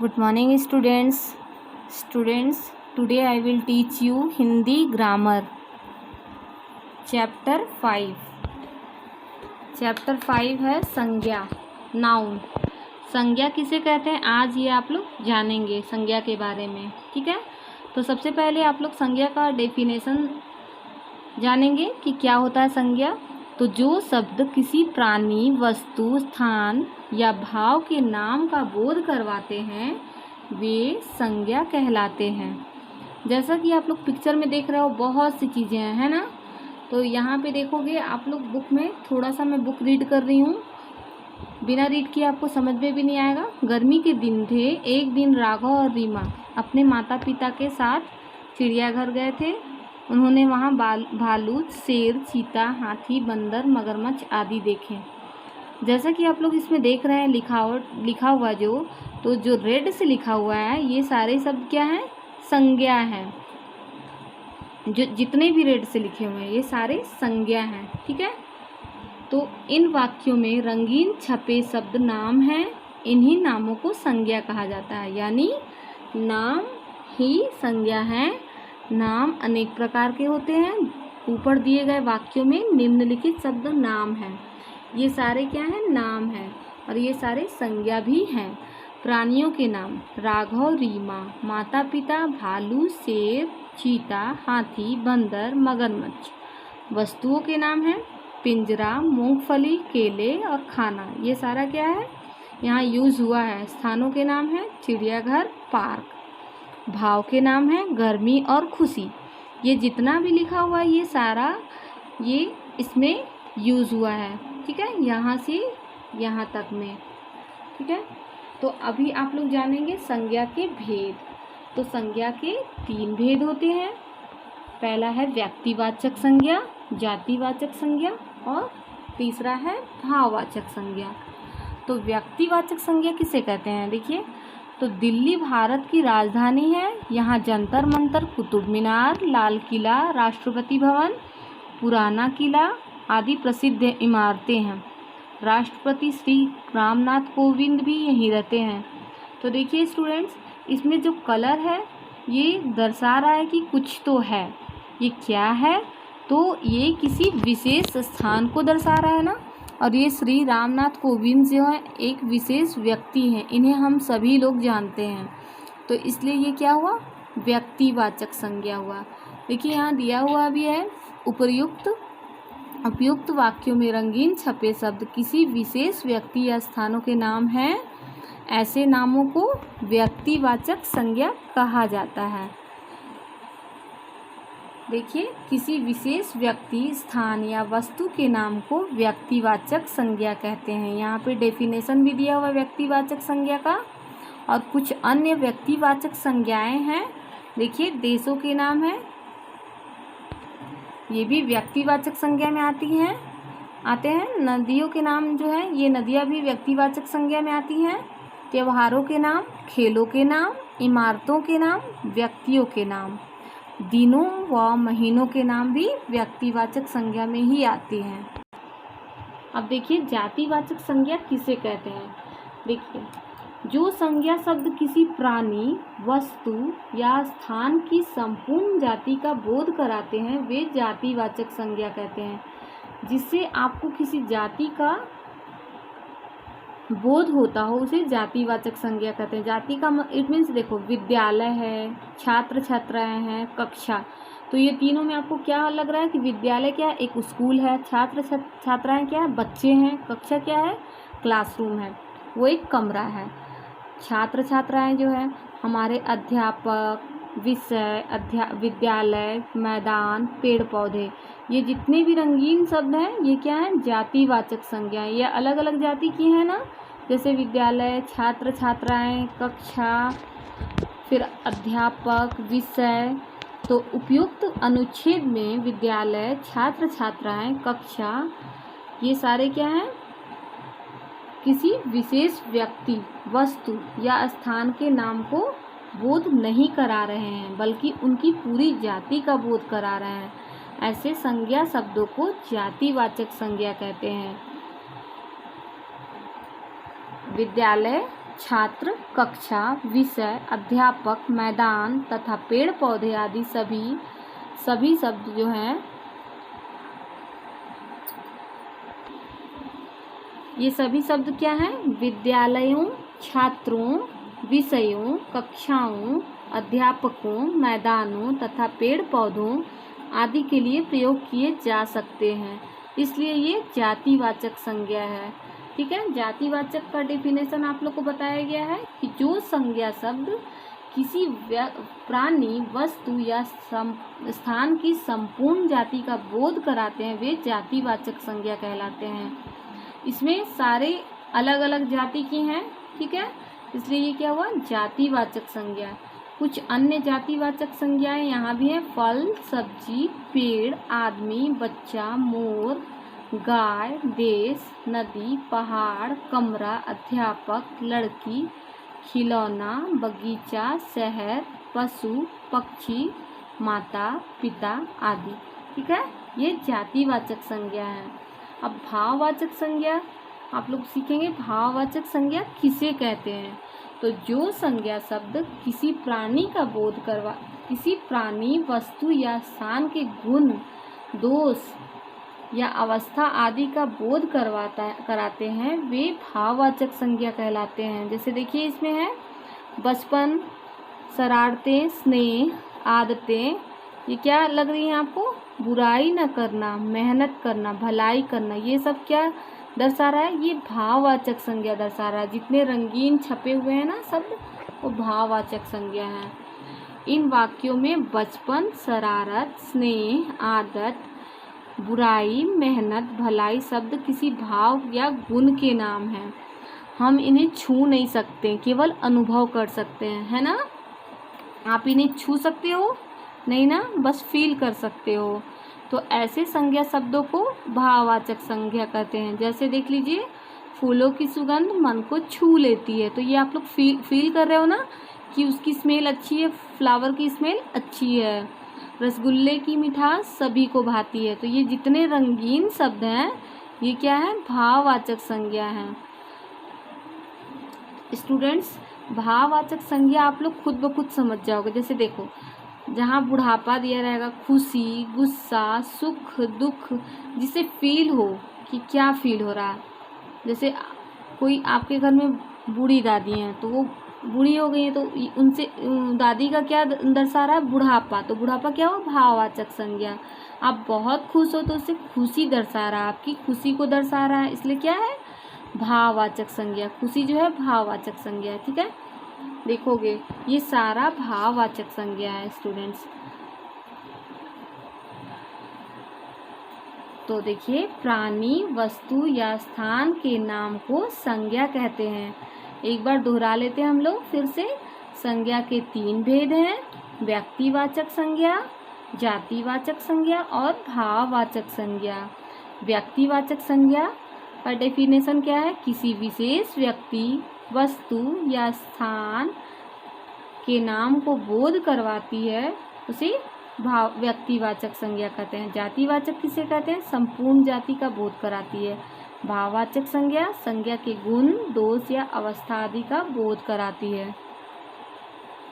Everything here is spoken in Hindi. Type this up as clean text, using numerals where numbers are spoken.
Good morning students. Today I will teach you Hindi grammar. Chapter 5. Chapter 5 है संज्ञा, नाउन. संज्ञा किसे कहते हैं आज ये आप लोग जानेंगे संज्ञा के बारे में. ठीक है, तो सबसे पहले आप लोग संज्ञा का डेफिनेशन जानेंगे कि क्या होता है संज्ञा. तो जो शब्द किसी प्राणी, वस्तु, स्थान या भाव के नाम का बोध करवाते हैं वे संज्ञा कहलाते हैं. जैसा कि आप लोग पिक्चर में देख रहे हो बहुत सी चीज़ें हैं, है ना. तो यहाँ पे देखोगे आप लोग बुक में, थोड़ा सा मैं बुक रीड कर रही हूँ, बिना रीड किए आपको समझ में भी नहीं आएगा. गर्मी के दिन थे. एक दिन राघव और रीमा अपने माता पिता के साथ चिड़ियाघर गए थे. उन्होंने वहाँ भालू, शेर, चीता, हाथी, बंदर, मगरमच्छ आदि देखे. जैसा कि आप लोग इसमें देख रहे हैं लिखा हुआ जो रेड से लिखा हुआ है ये सारे शब्द क्या हैं, संज्ञा हैं. जो जितने भी रेड से लिखे हुए हैं ये सारे संज्ञा हैं. ठीक है, तो इन वाक्यों में रंगीन छपे शब्द नाम हैं. इन्हीं नामों को संज्ञा कहा जाता है. यानी नाम ही संज्ञा हैं. नाम अनेक प्रकार के होते हैं. ऊपर दिए गए वाक्यों में निम्नलिखित शब्द नाम हैं. ये सारे क्या हैं, नाम हैं. और ये सारे संज्ञा भी हैं. प्राणियों के नाम राघव, रीमा. माता पिता भालू, शेर, चीता, हाथी, बंदर, मगरमच्छ. वस्तुओं के नाम हैं पिंजरा, मूंगफली, केले और खाना. ये सारा क्या है, यहाँ यूज़ हुआ है. स्थानों के नाम हैं चिड़ियाघर, पार्क. भाव के नाम है गर्मी और खुशी. ये जितना भी लिखा हुआ है ये सारा ये इसमें यूज़ हुआ है. ठीक है, यहाँ से यहाँ तक में. ठीक है, तो अभी आप लोग जानेंगे संज्ञा के भेद. तो संज्ञा के 3 भेद होते हैं. पहला है व्यक्तिवाचक संज्ञा, जातिवाचक संज्ञा और तीसरा है भाववाचक संज्ञा. तो व्यक्तिवाचक संज्ञा किसे कहते हैं, देखिए. तो दिल्ली भारत की राजधानी है. यहाँ जंतर मंतर, कुतुब मीनार, लाल किला, राष्ट्रपति भवन, पुराना किला आदि प्रसिद्ध इमारतें हैं. राष्ट्रपति श्री रामनाथ कोविंद भी यहीं रहते हैं. तो देखिए स्टूडेंट्स, इसमें जो कलर है ये दर्शा रहा है कि कुछ तो है. ये क्या है, तो ये किसी विशेष स्थान को दर्शा रहा है ना. और ये श्री रामनाथ कोविंद जो है एक विशेष व्यक्ति हैं. इन्हें हम सभी लोग जानते हैं. तो इसलिए ये क्या हुआ, व्यक्तिवाचक संज्ञा हुआ. देखिए यहाँ दिया हुआ भी है उपयुक्त वाक्यों में रंगीन छपे शब्द किसी विशेष व्यक्ति या स्थानों के नाम हैं. ऐसे नामों को व्यक्तिवाचक संज्ञा कहा जाता है. देखिए, किसी विशेष व्यक्ति, स्थान या वस्तु के नाम को व्यक्तिवाचक संज्ञा कहते हैं. यहाँ पे डेफिनेशन भी दिया हुआ है व्यक्तिवाचक संज्ञा का. और कुछ अन्य व्यक्तिवाचक संज्ञाएं हैं. देखिए, देशों के नाम हैं, ये भी व्यक्तिवाचक संज्ञा में आते हैं. नदियों के नाम जो है ये नदियाँ भी व्यक्तिवाचक संज्ञा में आती हैं. त्योहारों के नाम, खेलों के नाम, इमारतों के नाम, व्यक्तियों के नाम, दिनों व महीनों के नाम भी व्यक्तिवाचक संज्ञा में ही आती हैं. अब देखिए जातिवाचक संज्ञा किसे कहते हैं. देखिए, जो संज्ञा शब्द किसी प्राणी, वस्तु या स्थान की संपूर्ण जाति का बोध कराते हैं वे जातिवाचक संज्ञा कहते हैं. जिससे आपको किसी जाति का बोध होता हो उसे जातिवाचक संज्ञा कहते हैं. जाति का इट मीन्स देखो, विद्यालय है, छात्र छात्राएं हैं, कक्षा. तो ये तीनों में आपको क्या लग रहा है कि विद्यालय क्या है, एक स्कूल है. छात्र छात्राएं क्या है, बच्चे हैं. कक्षा क्या है, क्लासरूम है, वो एक कमरा है. छात्र छात्राएं जो है हमारे अध्यापक, विषय, विद्यालय, मैदान, पेड़ पौधे. ये जितने भी रंगीन शब्द हैं ये क्या है, जातिवाचक संज्ञा. ये अलग अलग जाति की है ना, जैसे विद्यालय, छात्र छात्राएं, कक्षा, फिर अध्यापक, विषय. तो उपयुक्त अनुच्छेद में विद्यालय, छात्र छात्राएं, कक्षा ये सारे क्या हैं, किसी विशेष व्यक्ति, वस्तु या स्थान के नाम को बोध नहीं करा रहे हैं बल्कि उनकी पूरी जाति का बोध करा रहे हैं. ऐसे संज्ञा शब्दों को जातिवाचक संज्ञा कहते हैं. विद्यालय, छात्र, कक्षा, विषय, अध्यापक, मैदान तथा पेड़ पौधे आदि सभी शब्द जो हैं ये सभी शब्द क्या हैं? विद्यालयों, छात्रों, विषयों, कक्षाओं, अध्यापकों, मैदानों तथा पेड़ पौधों आदि के लिए प्रयोग किए जा सकते हैं, इसलिए ये जातिवाचक संज्ञा है। ठीक है, जातिवाचक का डेफिनेशन आप लोग को बताया गया है कि जो संज्ञा शब्द किसी प्राणी, वस्तु या स्थान की संपूर्ण जाति का बोध कराते हैं वे जातिवाचक संज्ञा कहलाते हैं। इसमें सारे अलग अलग जाति की हैं, ठीक है, इसलिए ये क्या हुआ? जातिवाचक संज्ञा। कुछ अन्य जातिवाचक संज्ञाएं यहाँ भी हैं। फल, सब्जी, पेड़, आदमी, बच्चा, मोर, गाय, देश, नदी, पहाड़, कमरा, अध्यापक, लड़की, खिलौना, बगीचा, शहर, पशु, पक्षी, माता, पिता आदि। ठीक है, ये जातिवाचक संज्ञा है। अब भाववाचक संज्ञा आप लोग सीखेंगे। भाववाचक संज्ञा किसे कहते हैं? तो जो संज्ञा शब्द किसी प्राणी का बोध करवा, किसी प्राणी, वस्तु या स्थान के गुण, दोष या अवस्था आदि का बोध कराते हैं वे भाववाचक संज्ञा कहलाते हैं। जैसे देखिए इसमें है बचपन, शरारतें, स्नेह, आदतें, ये क्या लग रही हैं आपको? बुराई न करना, मेहनत करना, भलाई करना, ये सब क्या दर्शा रहा है? ये भाववाचक संज्ञा दर्शा रहा है। जितने रंगीन छपे हुए हैं ना शब्द, वो भाववाचक संज्ञा है। इन वाक्यों में बचपन, शरारत, स्नेह, आदत, बुराई, मेहनत, भलाई शब्द किसी भाव या गुण के नाम हैं। हम इन्हें छू नहीं सकते, केवल अनुभव कर सकते हैं, है ना? आप इन्हें छू सकते हो नहीं ना, बस फील कर सकते हो। तो ऐसे संज्ञा शब्दों को भाववाचक संज्ञा कहते हैं। जैसे देख लीजिए, फूलों की सुगंध मन को छू लेती है, तो ये आप लोग फील कर रहे हो ना कि उसकी स्मेल अच्छी है, फ्लावर की स्मेल अच्छी है। रसगुल्ले की मिठास सभी को भाती है। तो ये जितने रंगीन शब्द हैं ये क्या है? भाववाचक संज्ञा हैं। स्टूडेंट्स, भाववाचक संज्ञा आप लोग खुद ब खुद समझ जाओगे। जैसे देखो, जहाँ बुढ़ापा दिया रहेगा, खुशी, गुस्सा, सुख, दुख, जिसे फील हो कि क्या फील हो रहा है। जैसे कोई आपके घर में बूढ़ी दादी हैं, तो वो बूढ़ी हो गई हैं, तो उनसे दादी का क्या दर्शा रहा है? बुढ़ापा। तो बुढ़ापा क्या हो? भाववाचक संज्ञा। आप बहुत खुश हो तो उससे खुशी दर्शा रहा है, आपकी खुशी को दर्शा रहा है, इसलिए क्या है? भाववाचक संज्ञा। खुशी जो है भाववाचक संज्ञा है। ठीक है, देखोगे ये सारा भाववाचक संज्ञा है स्टूडेंट्स। तो देखिए, प्राणी, वस्तु या स्थान के नाम को संज्ञा कहते हैं। एक बार दोहरा लेते हैं हम लोग फिर से। संज्ञा के 3 भेद हैं: व्यक्तिवाचक संज्ञा, जातिवाचक संज्ञा और भाववाचक संज्ञा। व्यक्तिवाचक संज्ञा का डेफिनेशन क्या है? किसी विशेष व्यक्ति, वस्तु या स्थान के नाम को बोध करवाती है, उसे व्यक्तिवाचक संज्ञा कहते हैं। जातिवाचक किसे कहते हैं? संपूर्ण जाति का बोध कराती है। भाववाचक संज्ञा संज्ञा के गुण, दोष या अवस्था आदि का बोध कराती है।